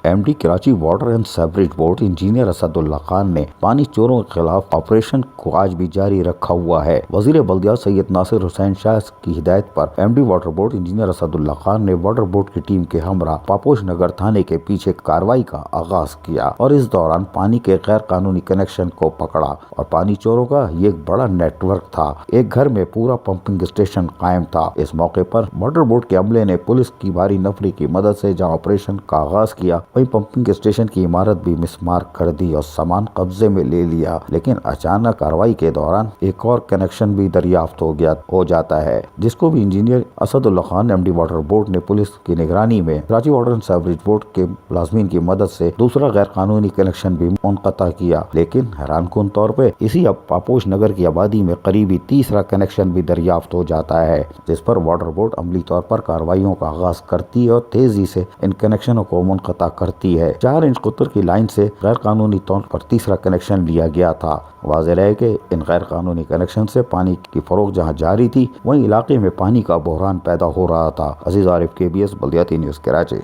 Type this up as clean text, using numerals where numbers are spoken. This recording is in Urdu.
M D Karachi Water and Sewerage Board engineer Asad Ullah Khan نے پانی چوروں کے خلاف آپریشن کو آج بھی جاری رکھا ہوا ہے۔ وزیر بلدیات سید ناصر حسین شاہ کی ہدایت پر M D Water Board engineer Asad Ullah Khan نے واٹر بورڈ کی ٹیم کے ہمراہ پاپوش نگر تھانے کے پیچھے کارروائی کا آغاز کیا اور اس دوران پانی کے غیر قانونی کنیکشن کو پکڑا اور پانی چوروں کا یہ ایک بڑا نیٹ ورک تھا۔ ایک گھر میں پورا پمپنگ اسٹیشن قائم تھا۔ اس موقع پر واٹر بورڈ کے عملے نے پولیس کی بھاری نفری کی مدد سے جہاں آپریشن کا آغاز کیا، وہیں پمپنگ اسٹیشن کی عمارت بھی مسمار کر دی اور سامان قبضے میں لے لیا، لیکن اچانک کارروائی کے دوران ایک اور کنیکشن بھی دریافت ہو جاتا ہے، جس کو بھی engineer Asad Ullah Khan M D Water Board نے پولیس کی نگرانی میں Karachi Water and Sewerage Board کے ملازمین کی مدد سے دوسرا غیر قانونی کنیکشن بھی منقطع کیا، لیکن حیران کن طور پہ اسی پاپوش نگر کی آبادی میں قریبی تیسرا کنیکشن بھی دریافت ہو جاتا ہے، جس پر واٹر بورڈ عملی طور پر کارروائیوں کا آغاز کرتی ہے اور تیزی سے ان کنیکشنوں کو منقطع کرتی ہے۔ 4 انچ قطر کی لائن سے غیر قانونی طور پر تیسرا کنیکشن لیا گیا تھا۔ واضح رہے کہ ان غیر قانونی کنیکشن سے پانی کی فروخت جہاں جاری تھی، وہیں علاقے میں پانی کا بحران پیدا ہو رہا تھا۔ عزیز عارف KBS بلدیاتی نیوز کراچی۔